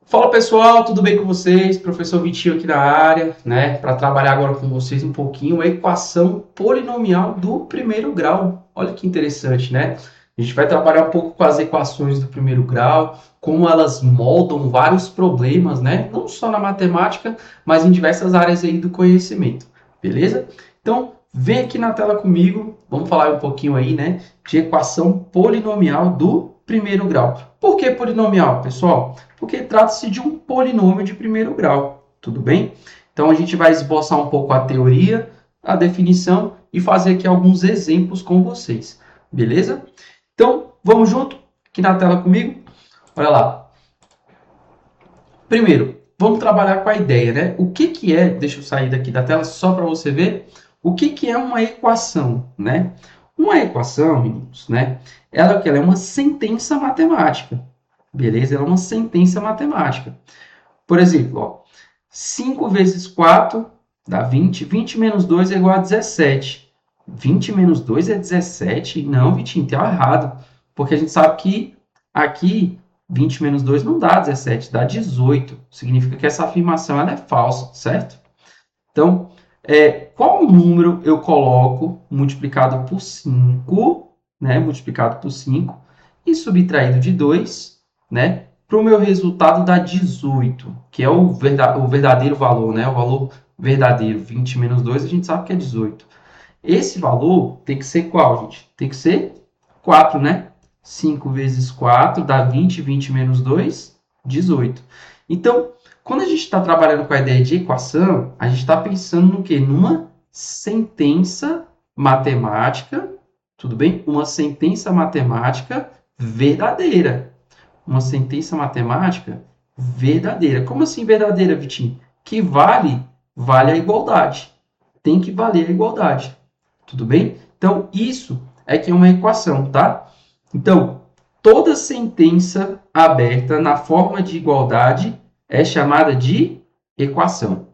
Fala pessoal, tudo bem com vocês? Professor Vitinho aqui na área, né? Para trabalhar agora com vocês um pouquinho a equação polinomial do primeiro grau. Olha que interessante, né? A gente vai trabalhar um pouco com as equações do primeiro grau, como elas moldam vários problemas, né? Não só na matemática, mas em diversas áreas aí do conhecimento, beleza? Então, vem aqui na tela comigo, vamos falar um pouquinho aí, né, de equação polinomial do primeiro grau. Por que polinomial, pessoal? Porque trata-se de um polinômio de primeiro grau, tudo bem? Então a gente vai esboçar um pouco a teoria, a definição e fazer aqui alguns exemplos com vocês, beleza? Então vamos junto aqui na tela comigo? Olha lá. Primeiro, vamos trabalhar com a ideia, né? O que que é, deixa eu sair daqui da tela só para você ver, o que que é uma equação, né? Uma equação, meninos, né? Ela é uma sentença matemática, beleza? Ela é uma sentença matemática. Por exemplo, ó, 5 vezes 4 dá 20. 20 menos 2 é igual a 17. 20 menos 2 é 17? Não, Vitinho, tem errado. Porque a gente sabe que aqui 20 menos 2 não dá 17, dá 18. Significa que essa afirmação ela é falsa, certo? Então, qual número eu coloco multiplicado por 5, né? Multiplicado por 5 e subtraído de 2, né? Para o meu resultado dar 18, que é o verdadeiro valor, né? O valor verdadeiro, 20 menos 2, a gente sabe que é 18. Esse valor tem que ser qual, gente? Tem que ser 4, né? 5 vezes 4 dá 20, 20 menos 2, 18. Então, quando a gente está trabalhando com a ideia de equação, a gente está pensando no quê? Numa sentença matemática, tudo bem? Uma sentença matemática verdadeira. Uma sentença matemática verdadeira. Como assim verdadeira, Vitinho? Que vale a igualdade. Tem que valer a igualdade. Tudo bem? Então, isso é que é uma equação, tá? Então, toda sentença aberta na forma de igualdade é chamada de equação.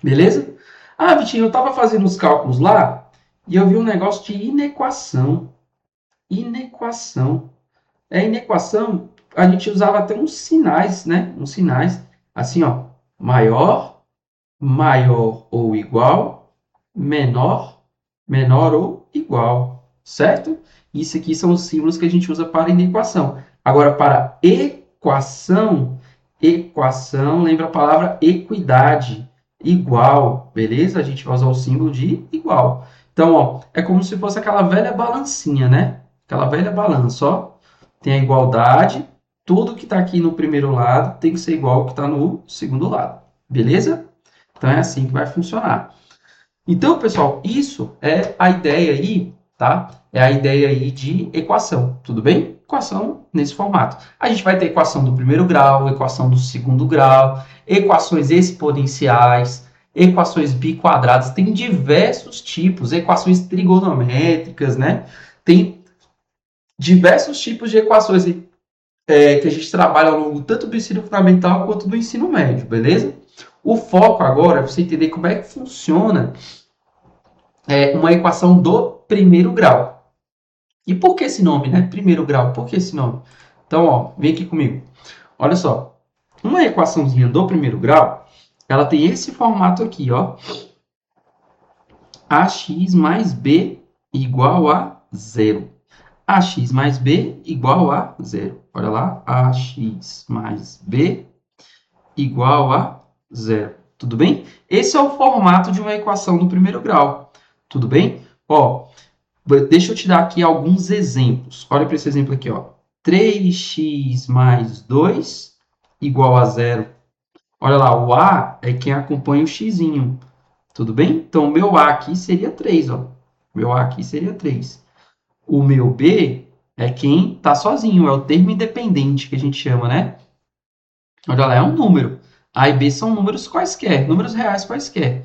Beleza? Ah, Vitinho, eu estava fazendo os cálculos lá e eu vi um negócio de inequação. Inequação. Inequação, a gente usava até uns sinais, né? Uns sinais, assim, ó. Maior, maior ou igual, menor, menor ou igual, certo? Isso aqui são os símbolos que a gente usa para inequação. Agora, para equação, equação, lembra a palavra equidade, igual, beleza? A gente vai usar o símbolo de igual. Então, ó, é como se fosse aquela velha balancinha, né? Aquela velha balança, ó. Tem a igualdade, tudo que está aqui no primeiro lado tem que ser igual ao que está no segundo lado, beleza? Então, é assim que vai funcionar. Então, pessoal, isso é a ideia aí, tá? É a ideia aí de equação, tudo bem? Equação nesse formato. A gente vai ter equação do primeiro grau, equação do segundo grau, equações exponenciais, equações biquadradas, tem diversos tipos, equações trigonométricas, né? Tem diversos tipos de equações que a gente trabalha ao longo tanto do ensino fundamental quanto do ensino médio, beleza? O foco agora é você entender como é que funciona uma equação do primeiro grau. E por que esse nome, né? Primeiro grau, por que esse nome? Então, ó, vem aqui comigo. Olha só, uma equaçãozinha do primeiro grau, ela tem esse formato aqui, ó. Ax mais b igual a zero. Ax mais b igual a zero. Olha lá, ax mais b igual a zero. Tudo bem? Esse é o formato de uma equação do primeiro grau. Tudo bem? Ó, deixa eu te dar aqui alguns exemplos. Olha para esse exemplo aqui, ó. 3x mais 2 igual a zero. Olha lá, o A é quem acompanha o x. Tudo bem? Então, o meu A aqui seria 3, ó. Meu A aqui seria 3. O meu B é quem está sozinho, é o termo independente que a gente chama, né? Olha lá, é um número. A e B são números quaisquer, números reais quaisquer.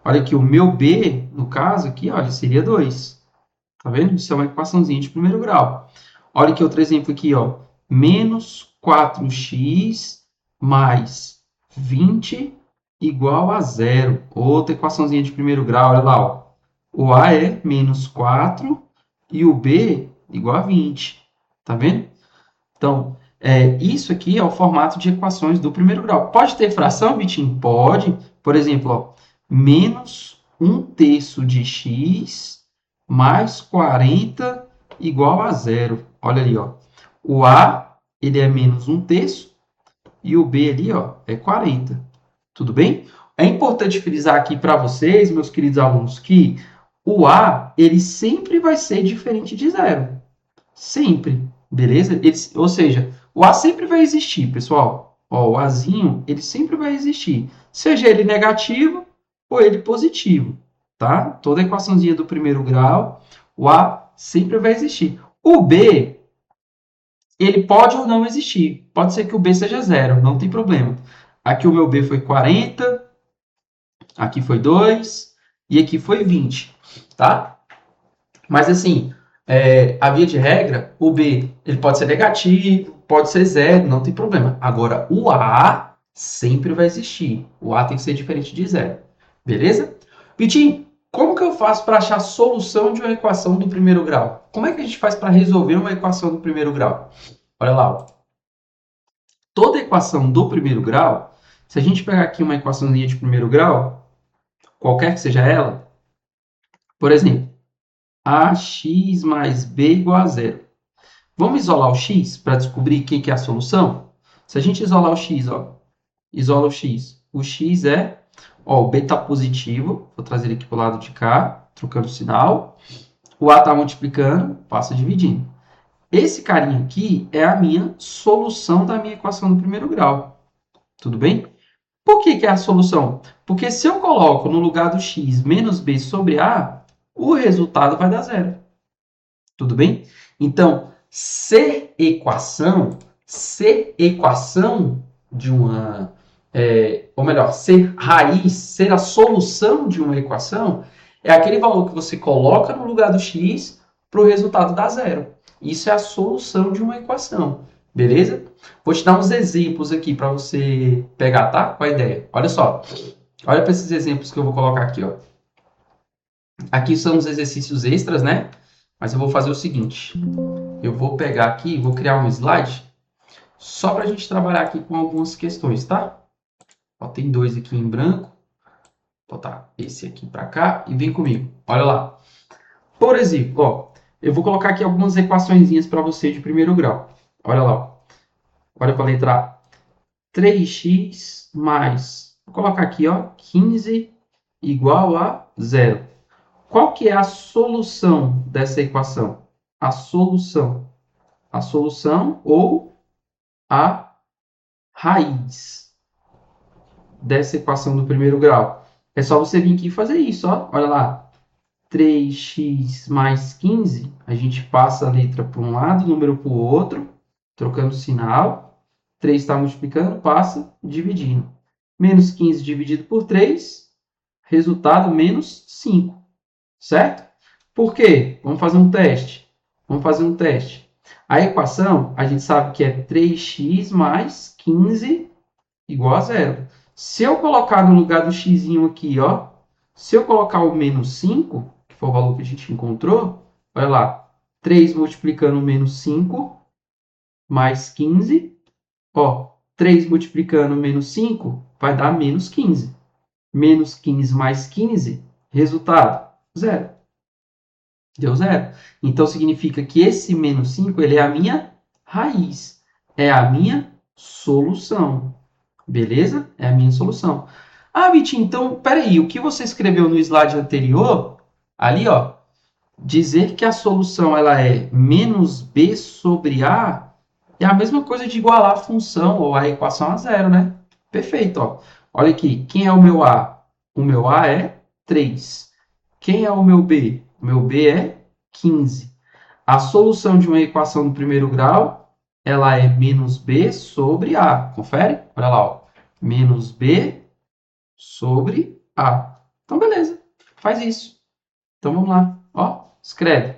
Olha aqui, o meu B, no caso aqui, olha, seria 2. Tá vendo? Isso é uma equaçãozinha de primeiro grau. Olha que outro exemplo aqui, ó. Menos 4x mais 20 igual a zero. Outra equaçãozinha de primeiro grau, olha lá, ó. O A é menos 4 e o B igual a 20. Tá vendo? Então, Isso aqui é o formato de equações do primeiro grau. Pode ter fração, Vitinho? Pode. Por exemplo, ó, menos 1/3 de x mais 40 igual a zero. Olha ali, ó. O A, ele é menos 1/3 e o B ali, ó, é 40. Tudo bem? É importante frisar aqui para vocês, meus queridos alunos, que o A, ele sempre vai ser diferente de zero. Sempre. Beleza? Ou seja, o A sempre vai existir, pessoal. Ó, o Azinho, ele sempre vai existir. Seja ele negativo ou ele positivo. Tá? Toda equaçãozinha do primeiro grau, o A sempre vai existir. O B, ele pode ou não existir. Pode ser que o B seja zero, não tem problema. Aqui o meu B foi 40, aqui foi 2 e aqui foi 20, tá? Mas assim, a via de regra, o B ele pode ser negativo, pode ser zero, não tem problema. Agora, o A sempre vai existir. O A tem que ser diferente de zero. Beleza? Vitinho, como que eu faço para achar a solução de uma equação do primeiro grau? Como é que a gente faz para resolver uma equação do primeiro grau? Olha lá, ó. Toda equação do primeiro grau, se a gente pegar aqui uma equaçãozinha de primeiro grau, qualquer que seja ela, por exemplo, ax mais b igual a zero. Vamos isolar o x para descobrir o que é a solução? Se a gente isolar o x, ó, isola o x é, ó, o b está positivo, vou trazer ele aqui para o lado de cá, trocando o sinal. O a está multiplicando, passa dividindo. Esse carinha aqui é a minha solução da minha equação do primeiro grau. Tudo bem? Por que é a solução? Porque se eu coloco no lugar do x menos b sobre a, o resultado vai dar zero. Tudo bem? Então, ser equação de uma, ou melhor, ser raiz, ser a solução de uma equação, é aquele valor que você coloca no lugar do x para o resultado dar zero. Isso é a solução de uma equação, beleza? Vou te dar uns exemplos aqui para você pegar, tá? Com a ideia. Olha só, olha para esses exemplos que eu vou colocar aqui, ó. Aqui são os exercícios extras, né? Mas eu vou fazer o seguinte, eu vou pegar aqui, vou criar um slide só para a gente trabalhar aqui com algumas questões, tá? Ó, tem dois aqui em branco. Vou botar esse aqui para cá e vem comigo. Olha lá. Por exemplo, ó, eu vou colocar aqui algumas equaçõezinhas para você de primeiro grau. Olha lá. Ó. Olha para a letra A. 3x mais, vou colocar aqui, ó, 15 igual a zero. Qual que é a solução dessa equação? A solução ou a raiz dessa equação do primeiro grau. É só você vir aqui e fazer isso, ó. Olha lá. 3x mais 15, a gente passa a letra para um lado, o número para o outro, trocando sinal. 3 está multiplicando, passa, dividindo. Menos 15 dividido por 3, resultado menos 5, certo? Por quê? Vamos fazer um teste. A equação, a gente sabe que é 3x mais 15 igual a zero. Se eu colocar no lugar do x aqui, ó, se eu colocar o menos 5, que foi o valor que a gente encontrou, olha lá, 3 multiplicando menos 5, mais 15, ó, 3 multiplicando menos 5, vai dar menos 15. Menos 15 mais 15, resultado, zero. Deu zero. Então, significa que esse menos 5, ele é a minha raiz, é a minha solução. Beleza? É a minha solução. Ah, Vitinho, então, peraí, o que você escreveu no slide anterior, ali, ó, dizer que a solução ela é menos b sobre a, é a mesma coisa de igualar a função ou a equação a zero, né? Perfeito, ó. Olha aqui, quem é o meu a? O meu a é 3. Quem é o meu b? O meu b é 15. A solução de uma equação do primeiro grau, ela é menos b sobre a. Confere? Olha lá, ó. Menos b sobre a. Então, beleza. Faz isso. Então, vamos lá. Ó, escreve.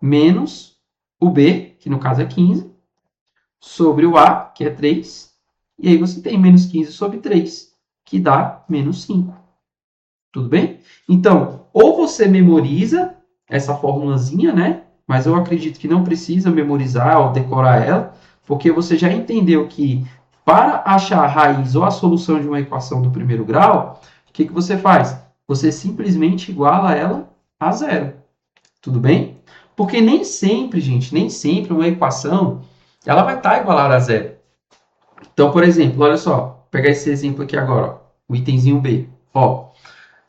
Menos o b, que no caso é 15, sobre o a, que é 3. E aí você tem menos 15 sobre 3, que dá menos 5. Tudo bem? Então, ou você memoriza essa formulazinha, né? Mas eu acredito que não precisa memorizar ou decorar ela. Porque você já entendeu que para achar a raiz ou a solução de uma equação do primeiro grau, o que você faz? Você simplesmente iguala ela a zero. Tudo bem? Porque nem sempre, gente, nem sempre uma equação ela vai estar igualada a zero. Então, por exemplo, olha só, vou pegar esse exemplo aqui agora, ó, o itemzinho B. Ó,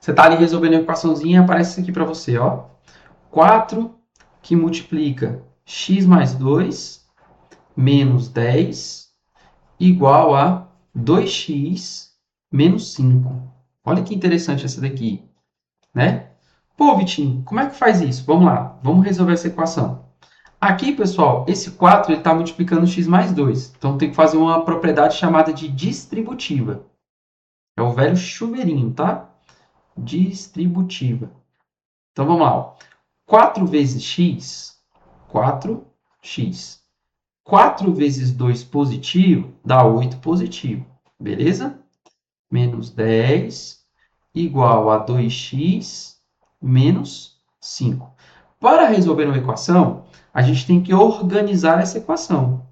você está ali resolvendo a equaçãozinha e aparece isso aqui para você, ó. 4 que multiplica x mais 2 menos 10 igual a 2x menos 5. Olha que interessante essa daqui, né? Pô, Vitinho, como é que faz isso? Vamos lá, vamos resolver essa equação. Aqui, pessoal, esse 4 está multiplicando x mais 2. Então, tem que fazer uma propriedade chamada de distributiva. É o velho chuveirinho, tá? Distributiva. Então, vamos lá. 4 vezes x, 4x. 4 vezes 2 positivo dá 8 positivo. Beleza? Menos 10 igual a 2x menos 5. Para resolver uma equação, a gente tem que organizar essa equação.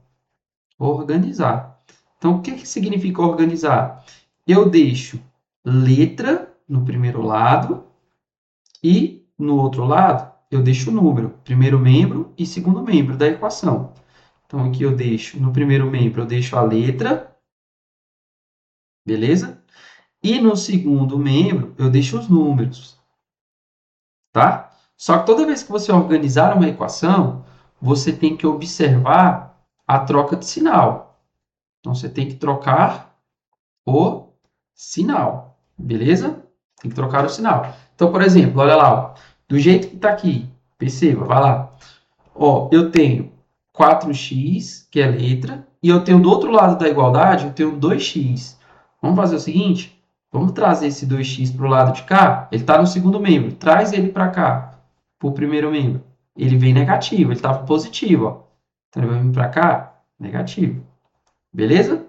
Organizar. Então, o que significa organizar? Eu deixo letra no primeiro lado e no outro lado eu deixo o número, primeiro membro e segundo membro da equação. Então, aqui eu deixo, no primeiro membro, eu deixo a letra, beleza? E no segundo membro, eu deixo os números, tá? Só que toda vez que você organizar uma equação, você tem que observar a troca de sinal. Então, você tem que trocar o sinal, beleza? Tem que trocar o sinal. Então, por exemplo, olha lá, ó, do jeito que está aqui, perceba, vai lá. Ó, eu tenho 4x, que é letra, e eu tenho do outro lado da igualdade, eu tenho 2x. Vamos fazer o seguinte, vamos trazer esse 2x para o lado de cá, ele está no segundo membro, traz ele para cá, para o primeiro membro. Ele vem negativo, ele estava positivo, ó. Então, ele vai vir para cá, negativo. Beleza?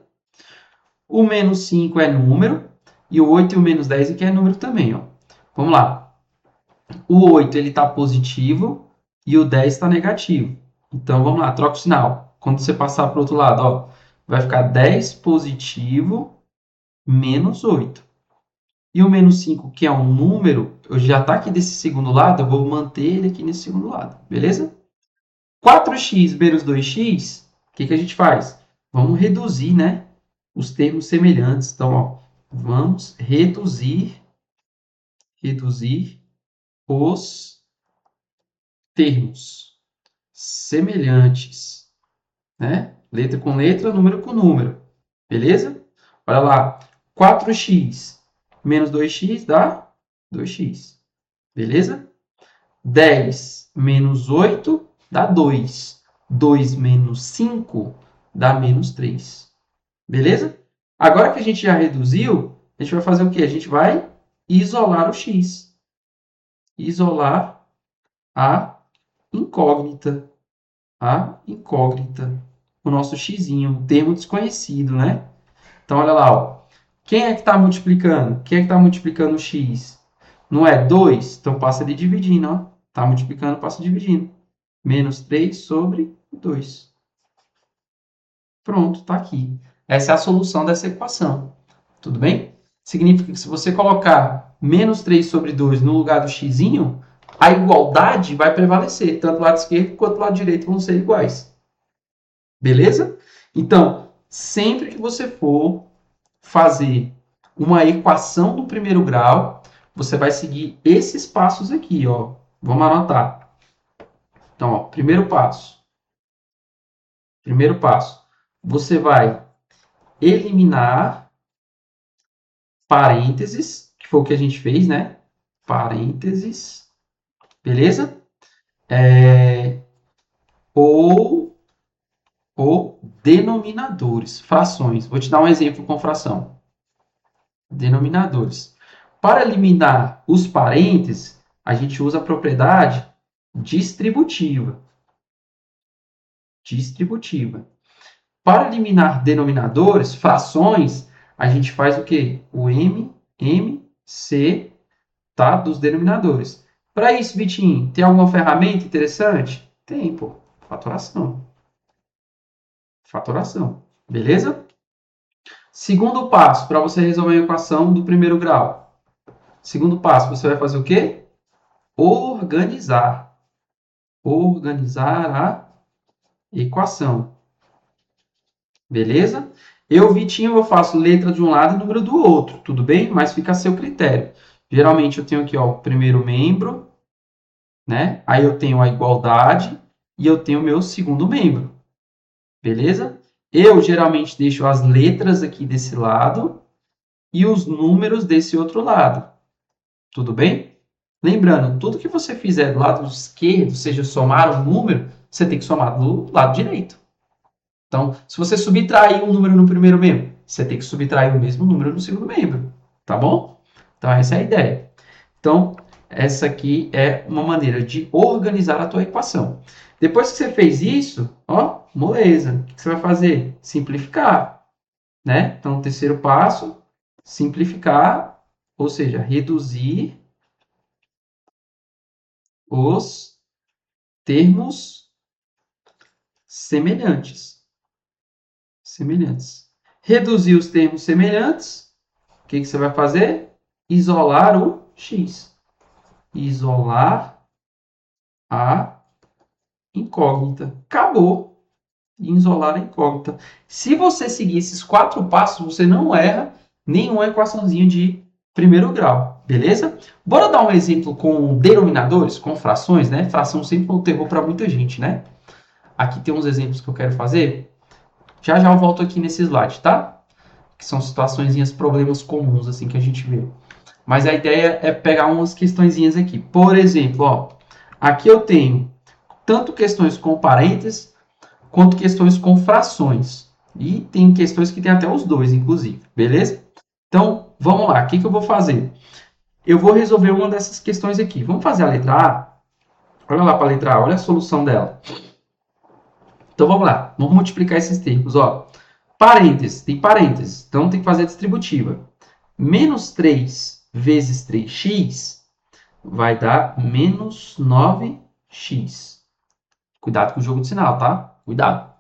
O menos 5 é número, e o 8 e o menos 10 aqui é número também, ó. Vamos lá. O 8 ele está positivo e o 10 está negativo. Então, vamos lá, troca o sinal. Quando você passar para o outro lado, ó, vai ficar 10 positivo menos 8. E o menos 5, que é um número, eu já está aqui desse segundo lado, eu vou manter ele aqui nesse segundo lado, beleza? 4x menos 2x, o que a gente faz? Vamos reduzir, né, os termos semelhantes. Então, ó, vamos reduzir os termos semelhantes, né? Letra com letra, número com número. Beleza? Olha lá. 4x menos 2x dá 2x. Beleza? 10 menos 8 dá 2. 2 menos 5 dá menos 3. Beleza? Agora que a gente já reduziu, a gente vai fazer o quê? A gente vai isolar o x. Isolar a incógnita. A incógnita. O nosso xizinho, um termo desconhecido, né? Então, olha lá, ó. Quem é que está multiplicando? Quem é que está multiplicando o x? Não é 2? Então, passa ali dividindo, ó. Está multiplicando, passa dividindo. Menos 3 sobre 2. Pronto, está aqui. Essa é a solução dessa equação. Tudo bem? Significa que se você colocar menos 3 sobre 2 no lugar do xizinho, a igualdade vai prevalecer. Tanto o lado esquerdo quanto o lado direito vão ser iguais. Beleza? Então, sempre que você for fazer uma equação do primeiro grau, você vai seguir esses passos aqui, ó. Vamos anotar. Então, ó, primeiro passo. Primeiro passo. Você vai eliminar parênteses, que foi o que a gente fez, né? Parênteses. Beleza? Ou denominadores, frações. Vou te dar um exemplo com fração. Denominadores. Para eliminar os parênteses, a gente usa a propriedade distributiva. Distributiva. Para eliminar denominadores, frações, a gente faz o quê? O MC, tá? Dos denominadores. Para isso, Vitinho, tem alguma ferramenta interessante? Tem, pô. Fatoração. Fatoração. Beleza? Segundo passo, para você resolver a equação do primeiro grau. Segundo passo, você vai fazer o quê? Organizar. Organizar a equação. Beleza? Eu, Vitinho, eu faço letra de um lado e número do outro. Tudo bem? Mas fica a seu critério. Geralmente eu tenho aqui ó, o primeiro membro, né? Aí eu tenho a igualdade e eu tenho o meu segundo membro. Beleza? Eu geralmente deixo as letras aqui desse lado e os números desse outro lado. Tudo bem? Lembrando, tudo que você fizer do lado esquerdo, seja somar um número, você tem que somar do lado direito. Então, se você subtrair um número no primeiro membro, você tem que subtrair o mesmo número no segundo membro. Tá bom? Então, essa é a ideia. Então, essa aqui é uma maneira de organizar a tua equação. Depois que você fez isso, ó, moleza. O que você vai fazer? Simplificar, né? Então, o terceiro passo, simplificar, ou seja, reduzir os termos semelhantes. Reduzir os termos semelhantes, o que você vai fazer? Isolar o x. Isolar a incógnita. Acabou. Isolar a incógnita. Se você seguir esses 4 passos, você não erra nenhuma equaçãozinha de primeiro grau, beleza? Bora dar um exemplo com denominadores, com frações, né? Fração sempre é um terror para muita gente, né? Aqui tem uns exemplos que eu quero fazer. Já já eu volto aqui nesse slide, tá? Que são situações, problemas comuns assim que a gente vê. Mas a ideia é pegar umas questõezinhas aqui. Por exemplo, ó, aqui eu tenho tanto questões com parênteses quanto questões com frações. E tem questões que tem até os dois, inclusive. Beleza? Então, vamos lá. O que eu vou fazer? Eu vou resolver uma dessas questões aqui. Vamos fazer a letra A? Olha lá para a letra A. Olha a solução dela. Então, vamos lá. Vamos multiplicar esses termos. Ó. Parênteses. Tem parênteses. Então, tem que fazer a distributiva. Menos 3 vezes 3x vai dar menos 9x. Cuidado com o jogo de sinal, tá? Cuidado.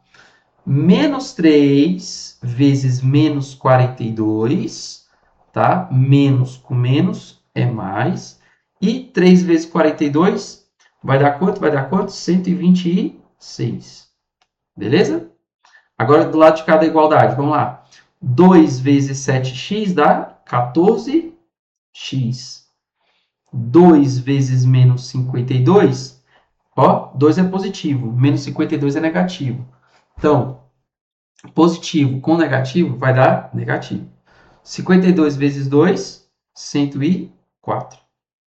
Menos 3 vezes menos 42, tá? Menos com menos é mais. E 3 vezes 42 vai dar quanto? Vai dar quanto? 126. Beleza? Agora, do lado de cada igualdade, vamos lá. 2 vezes 7x dá 14x. 2 vezes menos 52, ó, 2 é positivo, menos 52 é negativo. Então, positivo com negativo vai dar negativo. 52 vezes 2, 104.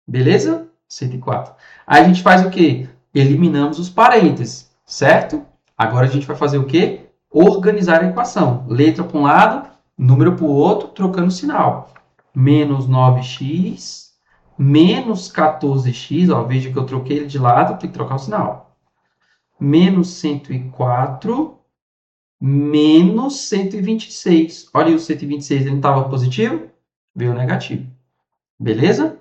Beleza? 104. Aí a gente faz o quê? Eliminamos os parênteses, certo? Agora a gente vai fazer o quê? Organizar a equação. Letra para um lado, número para o outro, trocando o sinal. Menos 9x, menos 14x, ó, veja que eu troquei ele de lado, tem que trocar o sinal. Menos 104, menos 126. Olha aí o 126, ele não estava positivo? Veio negativo. Beleza?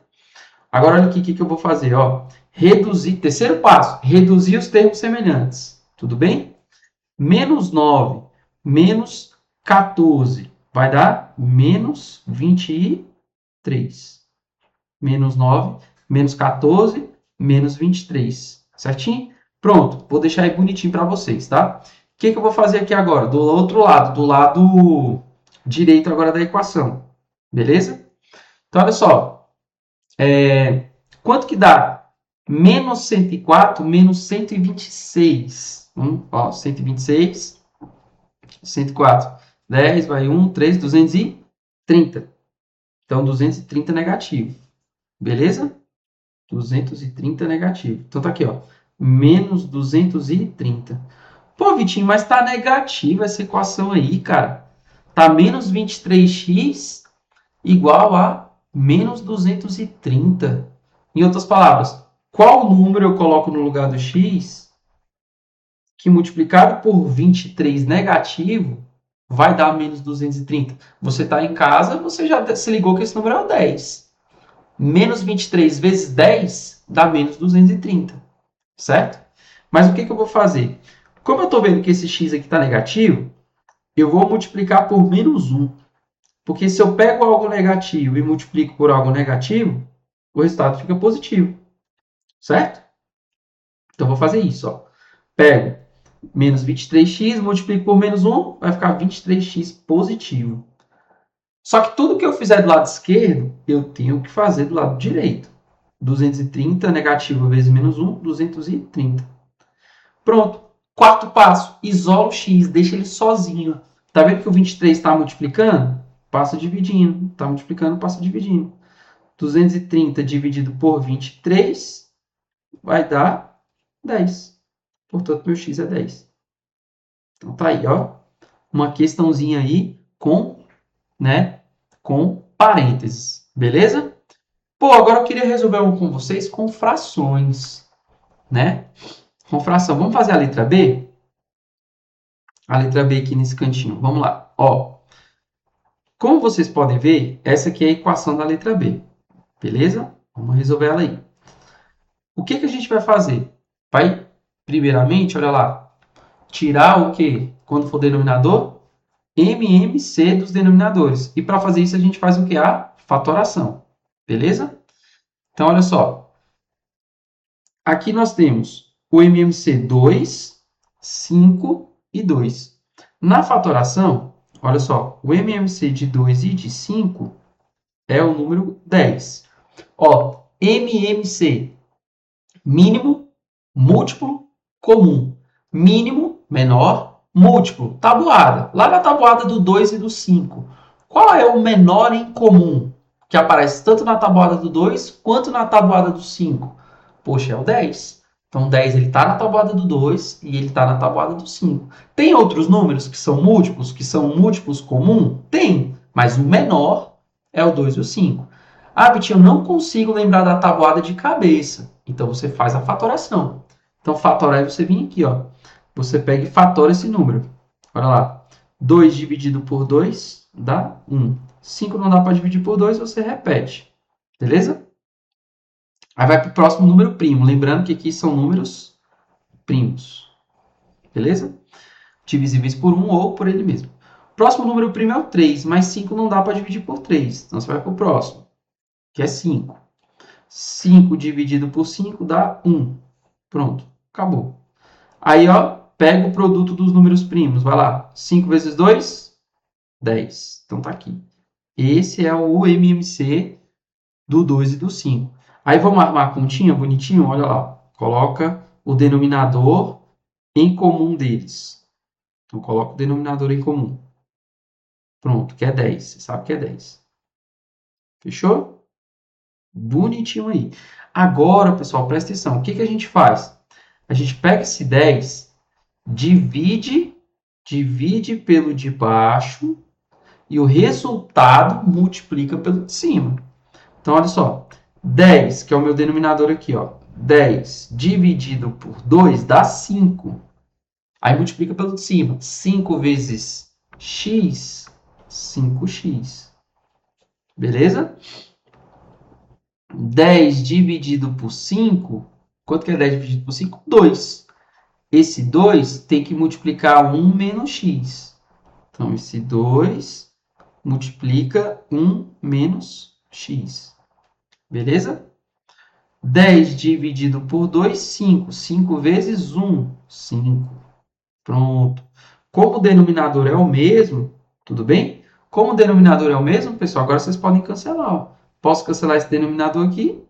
Agora, olha aqui o que eu vou fazer. Ó. Reduzir, terceiro passo, reduzir os termos semelhantes. Tudo bem? Menos 9, menos 14, vai dar menos 23. Menos 9, menos 14, menos 23. Certinho? Pronto, vou deixar aí bonitinho para vocês, tá? O que eu vou fazer aqui agora? Do outro lado, do lado direito agora da equação. Beleza? Então, olha só. Quanto que dá? Menos 104, menos 126. Ó, 126, 104. 10, vai 1, 3, 230. Então, 230 negativo. Beleza? 230 negativo. Então, tá aqui, ó. Menos 230. Pô, Vitinho, mas tá negativa essa equação aí, cara. Tá menos 23x igual a menos 230. Em outras palavras, qual número eu coloco no lugar do x que multiplicado por 23 negativo vai dar menos 230? Você está em casa, você já se ligou que esse número é o 10. Menos 23 vezes 10 dá menos 230, certo? Mas o que eu vou fazer? Como eu estou vendo que esse x aqui está negativo, eu vou multiplicar por menos 1. Porque se eu pego algo negativo e multiplico por algo negativo, o resultado fica positivo. Certo? Então, eu vou fazer isso. Ó. Pego menos 23x, multiplico por menos 1, vai ficar 23x positivo. Só que tudo que eu fizer do lado esquerdo, eu tenho que fazer do lado direito. 230 negativo vezes menos 1, 230. Pronto. Quarto passo, isola o x, deixa ele sozinho. Tá vendo que o 23 está multiplicando? Passa dividindo. Está multiplicando, passa dividindo. 230 dividido por 23 vai dar 10. Portanto, meu x é 10. Então tá aí, ó. Uma questãozinha aí com parênteses. Beleza? Pô, agora eu queria resolver um com vocês com frações, né? Com fração. Vamos fazer a letra B? A letra B aqui nesse cantinho. Vamos lá. Ó, como vocês podem ver, essa aqui é a equação da letra B. Beleza? Vamos resolver ela aí. O que que a gente vai fazer? Vai, primeiramente, olha lá, tirar o quê? Quando for denominador? MMC dos denominadores. E para fazer isso, a gente faz o que? A fatoração. Beleza? Então, olha só. Aqui nós temos o MMC 2, 5 e 2. Na fatoração, olha só, o MMC de 2 e de 5 é o número 10. Ó, MMC, mínimo, múltiplo, comum. Mínimo, menor, múltiplo, tabuada. Lá na tabuada do 2 e do 5. Qual é o menor em comum? Que aparece tanto na tabuada do 2 quanto na tabuada do 5. Poxa, é o 10. Então, 10 ele está na tabuada do 2 e ele está na tabuada do 5. Tem outros números que são múltiplos comum? Tem, mas o menor é o 2 e o 5. Ah, Vitinho, eu não consigo lembrar da tabuada de cabeça. Então, você faz a fatoração. Então, fatorar é você vir aqui, ó. Você pega e fatora esse número. Olha lá. 2 dividido por 2 dá 1. 5 não dá para dividir por 2, você repete. Beleza? Aí vai para o próximo número primo. Lembrando que aqui são números primos. Beleza? Divisíveis por 1 ou por ele mesmo. Próximo número primo é o 3, mas 5 não dá para dividir por 3. Então, você vai para o próximo, que é 5. 5 dividido por 5 dá 1. Pronto, acabou. Aí, ó, pega o produto dos números primos. Vai lá. 5 vezes 2, 10. Então, tá aqui. Esse é o MMC do 2 e do 5. Aí, vamos armar a continha bonitinho? Olha lá. Coloca o denominador em comum deles. Então, coloca o denominador em comum. Pronto, que é 10. Você sabe que é 10. Fechou? Bonitinho aí. Agora, pessoal, presta atenção. O que a gente faz? A gente pega esse 10, divide pelo de baixo e o resultado multiplica pelo de cima. Então, olha só. 10, que é o meu denominador aqui, ó. 10 dividido por 2 dá 5. Aí multiplica pelo de cima. 5 vezes x, 5x. Beleza? 10 dividido por 5, quanto que é 10 dividido por 5? 2. Esse 2 tem que multiplicar 1 menos x. Então, esse 2 multiplica 1 menos x. Beleza? 10 dividido por 2, 5. 5 vezes 1, 5. Pronto. Como o denominador é o mesmo, tudo bem? Como o denominador é o mesmo, pessoal, agora vocês podem cancelar. Ó. Posso cancelar esse denominador aqui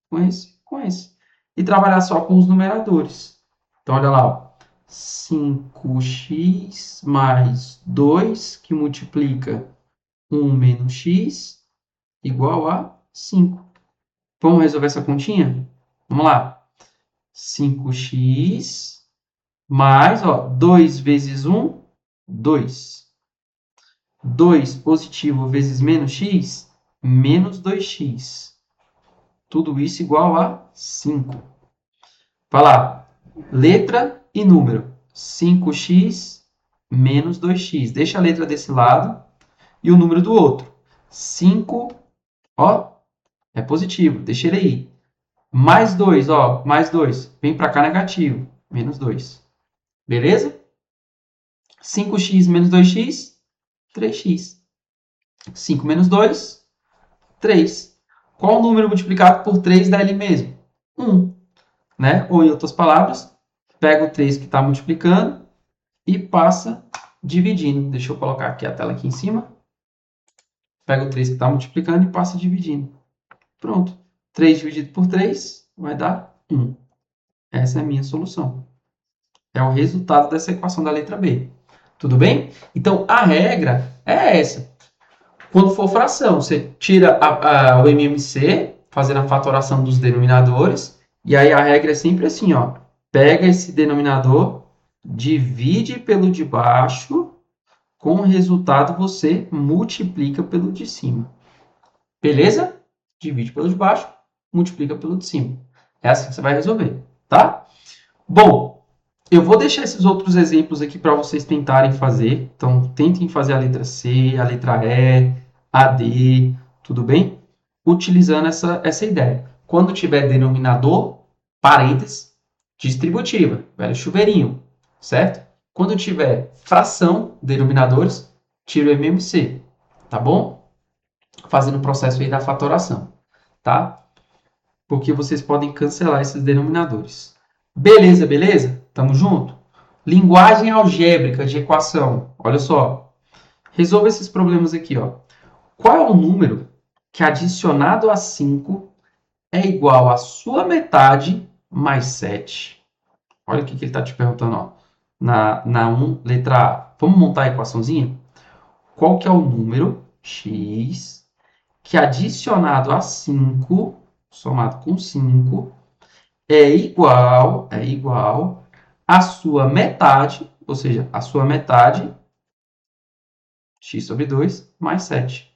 com esse. E trabalhar só com os numeradores. Então, olha lá. Ó. 5x mais 2, que multiplica 1 menos x, igual a 5. Vamos resolver essa continha? Vamos lá. 5x mais, ó, 2 vezes 1, 2. 2 positivo vezes menos x, menos 2x. Tudo isso igual a 5. Vai lá. Letra e número. 5x menos 2x. Deixa a letra desse lado e o número do outro. 5, ó, é positivo. Deixa ele aí. Mais 2, ó, mais 2. Vem para cá negativo. Menos 2. Beleza? 5x menos 2x, 3x. 5 menos 2, 3. Qual o número multiplicado por 3 dá ele mesmo? 1. Né? Ou, em outras palavras, pega o 3 que está multiplicando e passa dividindo. Deixa eu colocar aqui a tela aqui em cima. Pega o 3 que está multiplicando e passa dividindo. Pronto. 3 dividido por 3 vai dar 1. Essa é a minha solução. É o resultado dessa equação da letra B. Tudo bem? Então, a regra é essa. Quando for fração, você tira o MMC, fazendo a fatoração dos denominadores, e aí a regra é sempre assim, ó. Pega esse denominador, divide pelo de baixo, com o resultado você multiplica pelo de cima. Beleza? Divide pelo de baixo, multiplica pelo de cima. É assim que você vai resolver, tá? Bom, eu vou deixar esses outros exemplos aqui para vocês tentarem fazer. Então, tentem fazer a letra C, a letra E, a D, tudo bem? Utilizando essa ideia. Quando tiver denominador, parênteses, distributiva, velho chuveirinho, certo? Quando tiver fração, denominadores, tira o MMC, tá bom? Fazendo o processo aí da fatoração, tá? Porque vocês podem cancelar esses denominadores. Beleza, beleza? Tamo junto? Linguagem algébrica de equação. Olha só. Resolva esses problemas aqui, ó. Qual é o número que adicionado a 5 é igual à sua metade mais 7? Olha o que ele está te perguntando, ó. Na 1, letra A. Vamos montar a equaçãozinha? Qual que é o número x que adicionado a 5, somado com 5, é igual à sua metade, ou seja, a sua metade, x sobre 2, mais 7.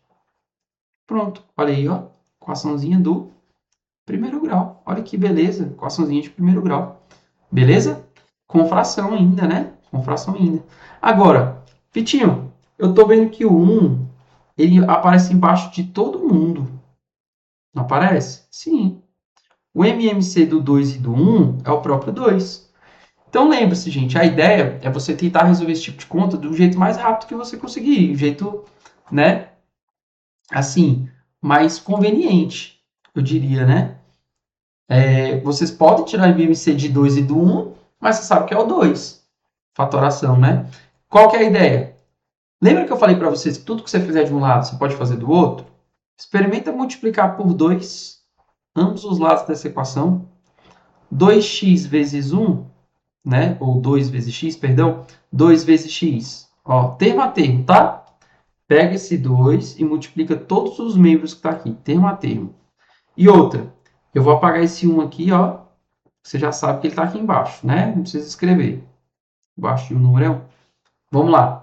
Pronto, olha aí, ó, equaçãozinha do primeiro grau. Olha que beleza, equaçãozinha de primeiro grau. Beleza? Com fração ainda, né? Com fração ainda. Agora, Pitinho, eu tô vendo que o 1, ele aparece embaixo de todo mundo. Não aparece? Sim. O MMC do 2 e do 1 é o próprio 2. Então, lembre-se, gente, a ideia é você tentar resolver esse tipo de conta do jeito mais rápido que você conseguir. Do jeito, né, assim, mais conveniente, eu diria, né? Vocês podem tirar o MMC de 2 e do 1, mas você sabe que é o 2. Fatoração, né? Qual que é a ideia? Lembra que eu falei para vocês que tudo que você fizer de um lado, você pode fazer do outro? Experimenta multiplicar por 2 ambos os lados dessa equação. 2x vezes 1, né? Ou 2 vezes x, perdão. 2 vezes x. Ó, termo a termo, tá? Pega esse 2 e multiplica todos os membros que está aqui, termo a termo. E outra, eu vou apagar esse 1 aqui, ó. Você já sabe que ele está aqui embaixo, né? Não precisa escrever. Embaixo de um número é 1. Vamos lá.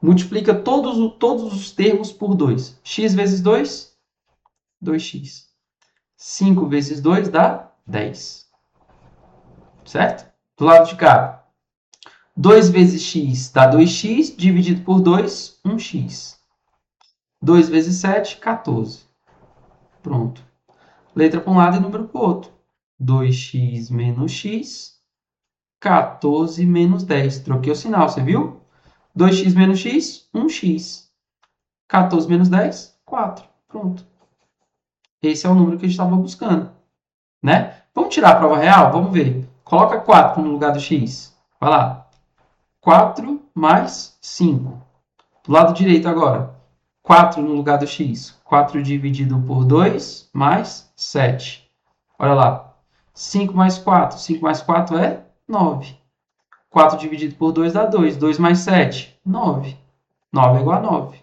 Multiplica todos os termos por 2. X vezes 2, 2x. 5 vezes 2 dá 10. Certo? Do lado de cá, 2 vezes x dá 2x, dividido por 2, 1x. 2 vezes 7, 14. Pronto. Letra para um lado e número para o outro. 2x menos x, 14 menos 10. Troquei o sinal, você viu? 2x menos x, 1x. 14 menos 10, 4. Pronto. Esse é o número que a gente estava buscando, né? Vamos tirar a prova real? Vamos ver. Coloca 4 no lugar do x. Vai lá. 4 mais 5. Do lado direito agora. 4 no lugar do x. 4 dividido por 2 mais 7. Olha lá. 5 mais 4. 5 mais 4 é 9. 4 dividido por 2 dá 2. 2 mais 7, 9. 9 é igual a 9.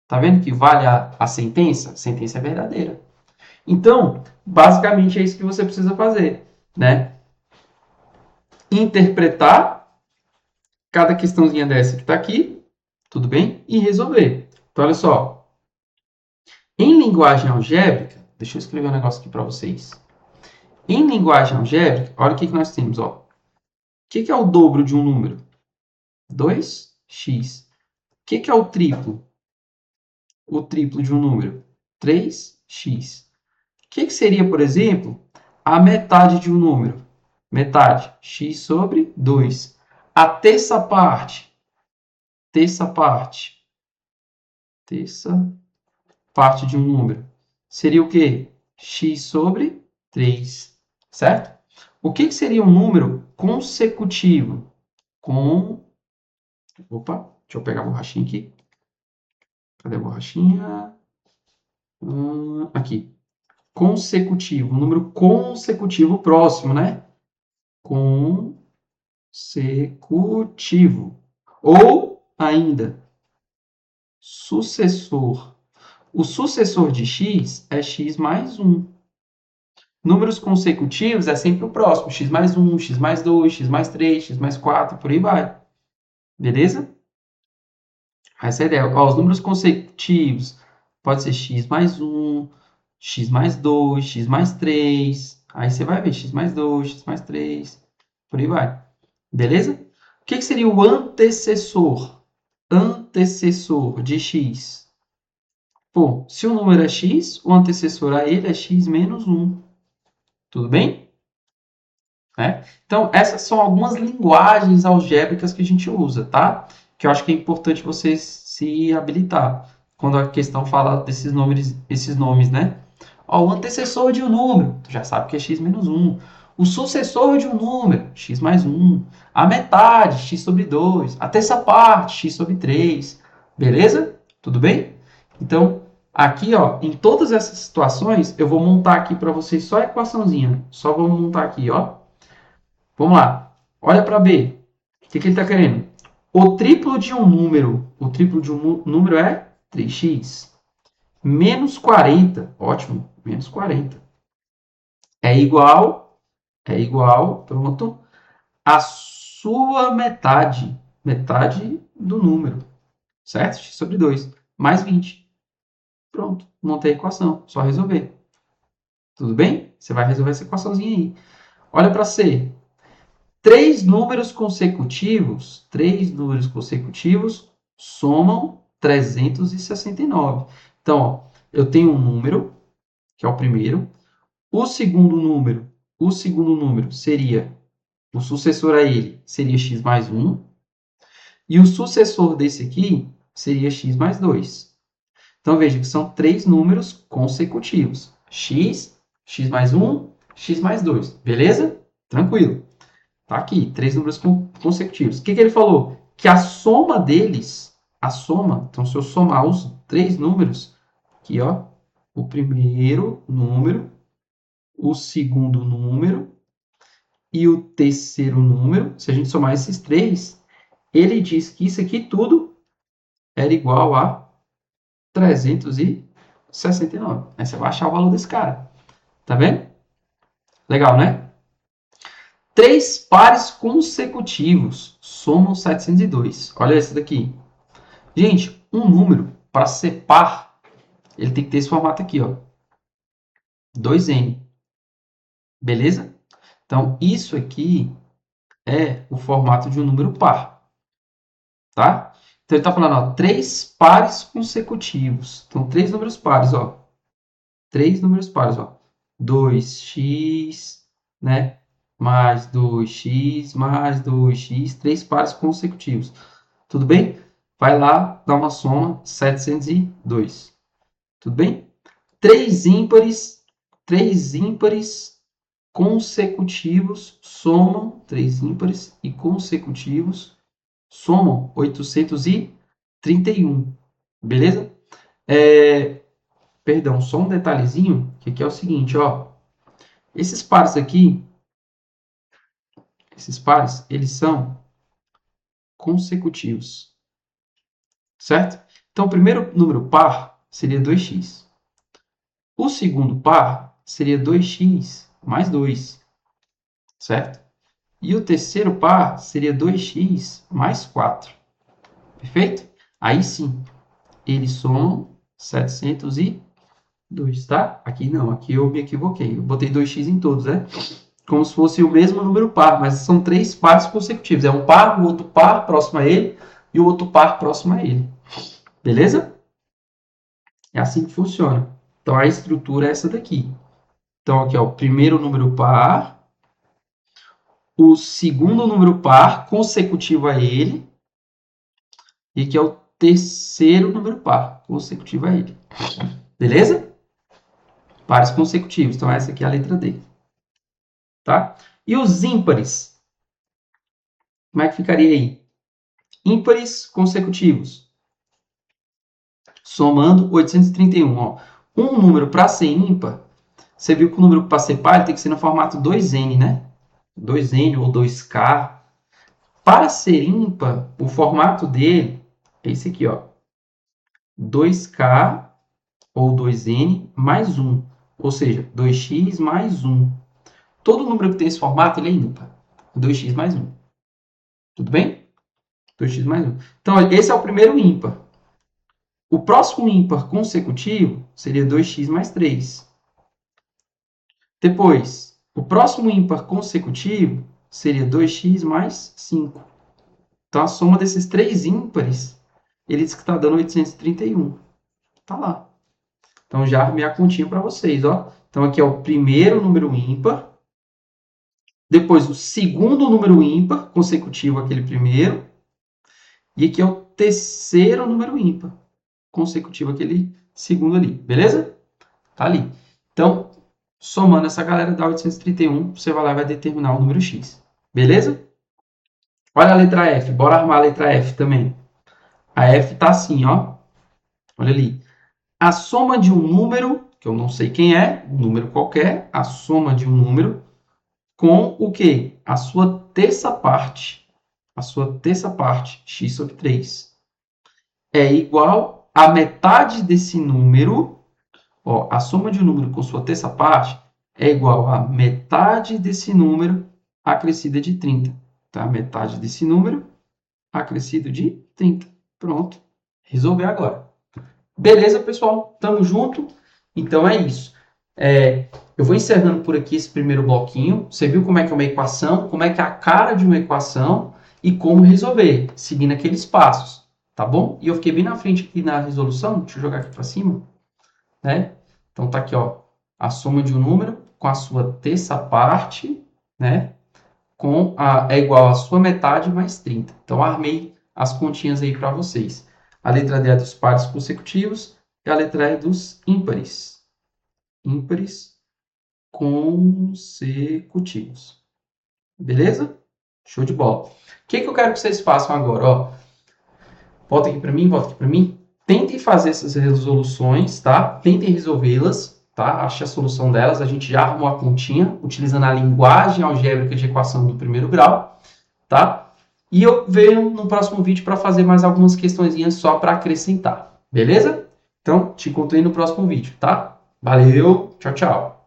Tá vendo que vale a sentença? A sentença é verdadeira. Então, basicamente é isso que você precisa fazer, né? Interpretar cada questãozinha dessa que está aqui, tudo bem? E resolver. Então, olha só. Em linguagem algébrica, deixa eu escrever um negócio aqui para vocês. Em linguagem algébrica, olha o que nós temos, ó. O que é o dobro de um número? 2x. O que é o triplo? O triplo de um número? 3x. O que seria, por exemplo, a metade de um número? Metade, x sobre 2. A terça parte. Terça parte. Terça parte de um número. Seria o quê? X sobre 3. Certo? O que seria um número consecutivo? Opa, deixa eu pegar a borrachinha aqui. Cadê a borrachinha? Aqui. Consecutivo. Um número consecutivo próximo, né? Consecutivo. Ou ainda, sucessor. O sucessor de x é x mais 1. Números consecutivos é sempre o próximo. X mais 1, x mais 2, x mais 3, x mais 4, por aí vai. Beleza? Essa é a ideia. Ó, os números consecutivos pode ser x mais 1, x mais 2, x mais 3. Aí você vai ver x mais 2, x mais 3, por aí vai. Beleza? O que seria o antecessor? Antecessor de x. Pô, se o número é x, o antecessor a ele é x menos 1. Tudo bem? Né? Então, essas são algumas linguagens algébricas que a gente usa, tá? Que eu acho que é importante vocês se habilitar quando a questão fala desses nomes, esses nomes, né? Ó, o antecessor de um número, tu já sabe que é x menos 1. O sucessor de um número, x mais 1. A metade, x sobre 2. A terça parte, x sobre 3. Beleza? Tudo bem? Então, aqui, ó, em todas essas situações, eu vou montar aqui para vocês só a equaçãozinha. Só vamos montar aqui, ó. Vamos lá. Olha para B. O que ele está querendo? O triplo de um número. O triplo de um número é 3x. Menos 40. Ótimo. Menos 40. É igual, pronto, a sua metade. Metade do número. Certo? X sobre 2. Mais 20. Pronto. Montei a equação. Só resolver. Tudo bem? Você vai resolver essa equaçãozinha aí. Olha para C. Três números consecutivos somam 369. Então, ó, eu tenho um número, que é o primeiro. O segundo número seria, o sucessor a ele seria x mais 1. E o sucessor desse aqui seria x mais 2. Então, veja que são três números consecutivos. X mais 1, x mais 2. Beleza? Tranquilo. Tá aqui, três números consecutivos. O que ele falou? Que a soma deles, então se eu somar os três números, aqui ó, o primeiro número, o segundo número e o terceiro número, se a gente somar esses três, ele diz que isso aqui tudo era igual a 369. Aí você vai achar o valor desse cara. Tá vendo? Legal, né? Três pares consecutivos somam 702. Olha esse daqui. Gente, um número, para ser par, ele tem que ter esse formato aqui, ó. 2n. Beleza? Então, isso aqui é o formato de um número par. Tá? Então, ele está falando, ó, três pares consecutivos. Então, três números pares, ó. Três números pares, ó. 2x, né? Mais 2x, mais 2x. Três pares consecutivos. Tudo bem? Vai lá, dá uma soma, 702. Tudo bem? Três ímpares consecutivos somam, três ímpares e consecutivos somam 831. Beleza? Perdão, só um detalhezinho, que aqui é o seguinte, ó. Esses pares aqui, eles são consecutivos, certo? Então, o primeiro número par seria 2x. O segundo par seria 2x mais 2, certo? E o terceiro par seria 2x mais 4. Perfeito? Aí sim, eles somam 702, tá? Aqui não, aqui eu me equivoquei. Eu botei 2x em todos, né? Como se fosse o mesmo número par, mas são três pares consecutivos. É um par, o outro par próximo a ele e o outro par próximo a ele. Beleza? É assim que funciona. Então, a estrutura é essa daqui. Então, aqui, ó, o primeiro número par, o segundo número par consecutivo a ele, e aqui é o terceiro número par consecutivo a ele. Beleza? Pares consecutivos. Então, essa aqui é a letra D. Tá? E os ímpares? Como é que ficaria aí? Ímpares consecutivos. Somando 831. Ó. Um número para ser ímpar, você viu que o número para ser par tem que ser no formato 2n, né? 2n ou 2k. Para ser ímpar, o formato dele é esse aqui, ó. 2k ou 2n mais 1. Ou seja, 2x mais 1. Todo número que tem esse formato, ele é ímpar. 2x mais 1. Tudo bem? 2x mais 1. Então, esse é o primeiro ímpar. O próximo ímpar consecutivo seria 2x mais 3. Depois, o próximo ímpar consecutivo seria 2x mais 5. Então, a soma desses três ímpares, ele diz que está dando 831. Está lá. Então, já armei a continha para vocês. Ó. Então, aqui é o primeiro número ímpar. Depois, o segundo número ímpar consecutivo àquele primeiro. E aqui é o terceiro número ímpar consecutivo àquele segundo ali. Beleza? Tá ali. Então, somando essa galera dá 831, você vai lá e vai determinar o número x. Beleza? Olha a letra F. Bora armar a letra F também. A F tá assim, ó. Olha ali. A soma de um número, que eu não sei quem é, um número qualquer, a soma de um número com o quê? A sua terça parte. A sua terça parte, x sobre 3. É igual a metade desse número. Ó, a soma de um número com sua terça parte é igual a metade desse número acrescida de 30. Tá? Metade desse número acrescido de 30. Pronto. Resolver agora. Beleza, pessoal? Tamo junto? Então é isso. Eu vou encerrando por aqui esse primeiro bloquinho. Você viu como é que é uma equação, como é que é a cara de uma equação e como resolver, seguindo aqueles passos. Tá bom? E eu fiquei bem na frente aqui na resolução. Deixa eu jogar aqui para cima. Né? Então tá aqui, ó, a soma de um número com a sua terça parte, né? É igual a sua metade mais 30. Então armei as continhas aí para vocês. A letra D é dos pares consecutivos e a letra E dos ímpares. Ímpares consecutivos. Beleza? Show de bola. O que eu quero que vocês façam agora? Ó, volta aqui para mim, volta aqui para mim. Tentem fazer essas resoluções, tá? Tentem resolvê-las, tá? Ache a solução delas. A gente já arrumou a continha, utilizando a linguagem algébrica de equação do primeiro grau, tá? E eu venho no próximo vídeo para fazer mais algumas questõezinhas só para acrescentar, beleza? Então, te encontrei no próximo vídeo, tá? Valeu, tchau, tchau!